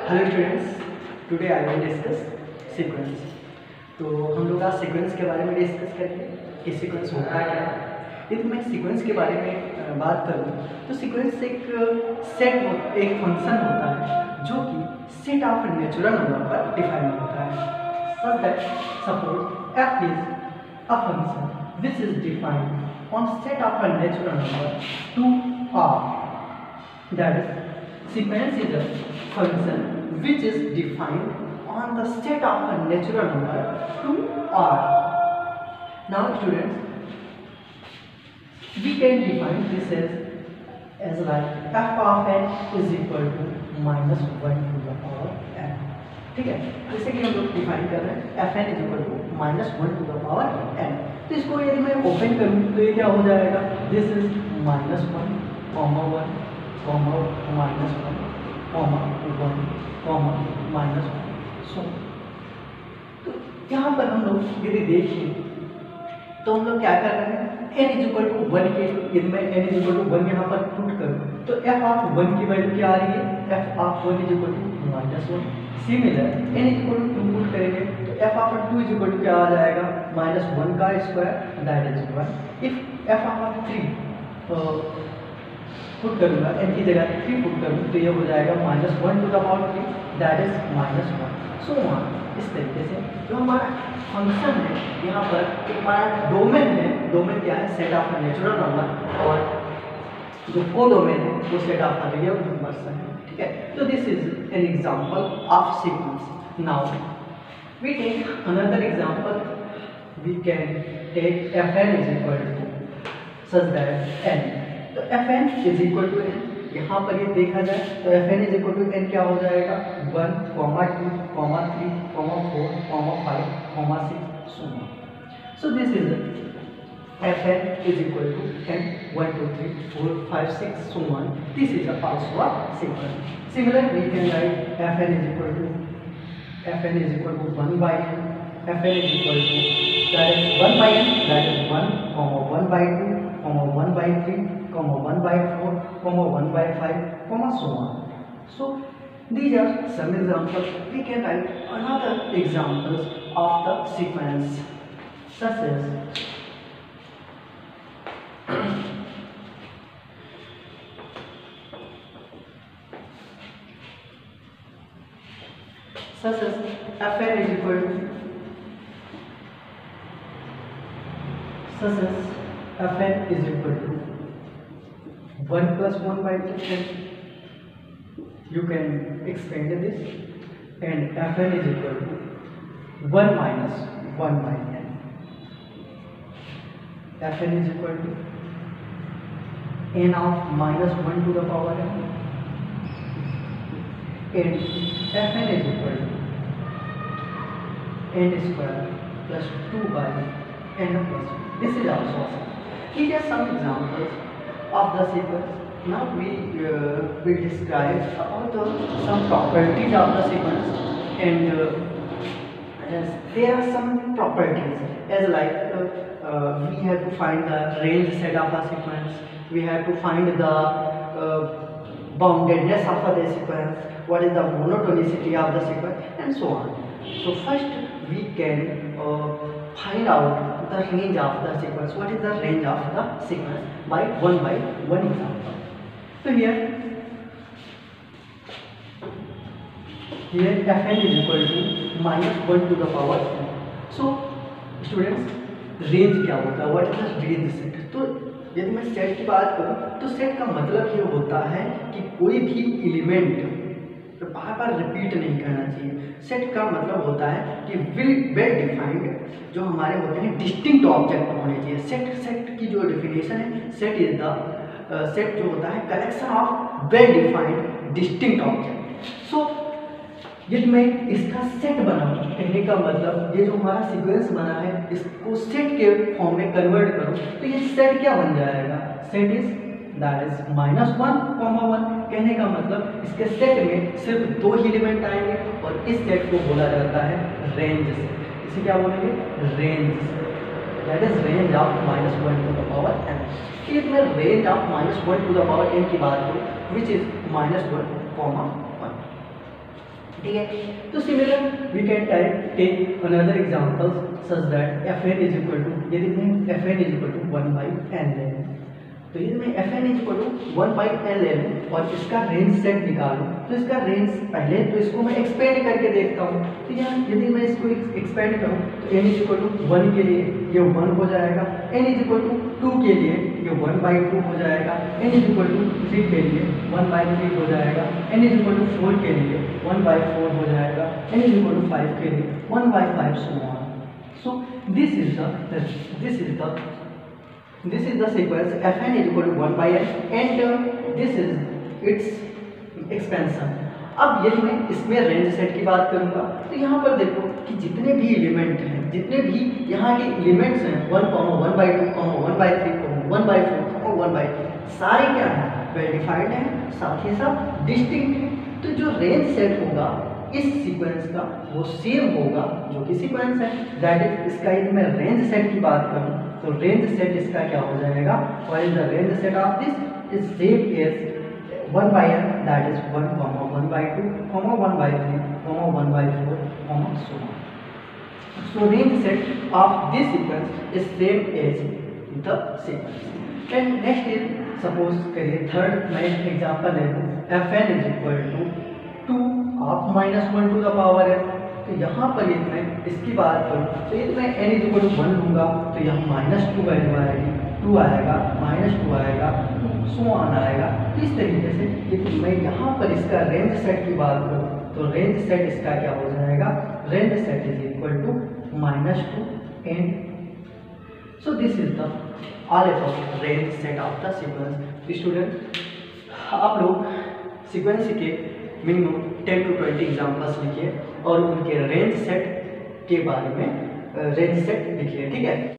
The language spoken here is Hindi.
Hello students, today I will discuss sequence. तो हम लोग आज सीक्वेंस के बारे में डिस्कस करेंगे कि सीक्वेंस होता है क्या। यदि मैं सीक्वेंस के बारे में बात करूँ तो सीक्वेंस एक फंक्शन होता है जो कि सेट ऑफ नेचुरल नंबर पर डिफाइन होता है। Such that suppose f is a function which is defined on set of a natural number to r. That is, sequence is a function which is defined on the set of a natural number to r. Now students, we can define this as like f of n is equal to minus 1 to the power n. ठीक है, जैसे कि हम लोग डिफाइन कर रहे हैं f n is equal to minus 1 to the power n. तो इसको यदि मैं ओपन करूँ तो ये क्या हो जाएगा, this is minus 1 comma 1 comma minus 1 comma 1 comma minus 1 सो। तो यहाँ पर हम लोग यदि देखें तो हम लोग क्या कर रहे हैं, n इज इक्वल टू 1 के यदि मैं n इज इक्वल टू 1 यहाँ पर पुट करूँ तो f ऑफ 1 की वैल्यू क्या आ रही है, f of 1 is equal to minus 1। Similar n is equal to 2 put करेंगे तो f of 2 is equal to क्या आ जाएगा, माइनस 1 का square that is 1। If f of 3 put करूँगा, n की जगह 3 पुट करूँ तो ये हो जाएगा minus 1 to the power 3 that is minus 1 so on. इस तरीके से जो हमारा फंक्शन है यहाँ पर एक हमारा डोमेन है, डोमेन क्या है, सेट ऑफ नेचुरल नंबर, और जो को डोमेन है वो सेट ऑफ रियल नंबर्स है। ठीक है, तो this is an example of sequence. Now we take another example, we can take fn is equal to such that n। तो fn is equal to n, यहाँ पर ये देखा जाए तो fn is equal to n क्या हो जाएगा, 1 comma 2 comma 3 comma 4 comma 5 comma 6 so on. So this is fn is equal to n 1 2 3 4 5 6 so on. This is also a sequence. Similarly, we can write fn is equal to 1 by n. fn is equal to that is 1 by n, that is 1 comma 1 by 2 comma 1 by 3 comma 1 by 4 comma 1 by 5 comma so on. So these are some examples. We can write another examples of the sequence such as fn is equal to fn is equal to 1 plus 1 by 2. You can expand this, and fn is equal to 1 minus 1 by n. fn is equal to n of minus 1 to the power n, and fn is equal to n square plus 2 by n plus 1. This is also awesome. These are some examples of the sequence. Now we will describe about some properties of the sequence, and there are some properties as like we have to find the range set of a sequence, we have to find the boundedness of the sequence, what is the monotonicity of the sequence, and so on. So first we can find out the range of the sequence. What is the range of the sequence by one example. So here fn is equal to minus 1 to the power n. So students, range क्या होता है, what is the range set. तो यदि मैं सेट की बात करूं तो सेट का मतलब ये होता है कि कोई भी एलिमेंट बार बार रिपीट नहीं करना चाहिए। सेट का मतलब होता है कि वेल डिफाइंड जो हमारे होते हैं डिस्टिंक्ट ऑब्जेक्ट होने चाहिए। सेट की जो डेफिनेशन है, सेट इज द सेट जो होता है collection of well defined distinct object. So यदि मैं इसका सेट बनाऊँ, कहने का मतलब ये जो हमारा सीक्वेंस बना है इसको सेट के फॉर्म में कन्वर्ट करूँ तो ये सेट क्या बन जाएगा, set is that is minus 1 comma 1। कहने का मतलब इसके सेट में सिर्फ 2 ही एलिमेंट आएंगे और इस सेट को बोला जाता है रेंज सेट। इसे क्या बोलेंगे, range set, that is range of minus 1 to the power n। यदि मैं range of minus 1 to the power n की बात करूँ विच इज माइनस 1 कॉमा 1। ठीक है। तो similar we can take another example such that fn is equal to, यदि मैं fn is equal to 1/n ले लूँ, तो यदि मैं fn is equal to 1/n ले लूँ और इसका रेंज सेट निकालूँ, तो इसका रेंज पहले तो इसको मैं एक्सपेंड करके देखता हूँ। तो यहाँ यदि मैं इसको एक्सपेंड करूँ तो n इज इक्वल टू 1 के लिए ये 1 हो जाएगा, n इज इक्वल टू 2 के लिए ये 1/2 हो जाएगा, n इज इक्वल टू 3 के लिए 1/3 हो जाएगा, n इज इक्वल टू 4 के लिए 1/4 हो जाएगा, n इज इक्वल टू 5 के लिए 1/5 so on. So this is the sequence fn is equal to 1/n and this is its expansion. अब यदि मैं इसमें रेंज सेट की बात करूंगा तो यहाँ पर देखो कि जितने भी एलिमेंट हैं, जितने भी यहाँ के एलिमेंट्स हैं 1, 1/2, 1/3, 1/4, 1/3 सारे क्या हैं, वेल डिफाइंड हैं, साथ ही साथ डिस्टिंक्ट हैं। तो जो रेंज सेट होगा इस सीक्वेंस का वो सेम होगा जो कि सीक्वेंस है, दैट इज इसका यदि मैं रेंज सेट की बात करूँ तो रेंज सेट इसका क्या हो जाएगा, what is the range set of this is same as 1/n, that is 1, 1/2, 1/3, 1/4, so on. So range set of this sequence is same as the sequence. And next is suppose करिए थर्ड मैं एग्जांपल ले लूँ fn is equal to 2 of -1 to the power n। तो यहाँ पर यदि मैं इसकी बात करूँ तो यदि मैं n is equal to 1 लूँगा तो यहाँ -2 वैल्यू आएगी, 2 आएगा, -2 आएगा, सो ऑन आएगा। तो इस तरीके से यदि मैं यहाँ पर इसका रेंज सेट की बात करूँ तो रेंज सेट इसका क्या हो जाएगा, range set is equal to -2 n। So this is the all about range set of the sequence. Student आप लोग सीक्वेंस के मिनिमम 10 to 20 एग्जाम्पल्स लिखिए और उनके रेंज सेट के बारे में रेंज सेट लिखिए, ठीक है।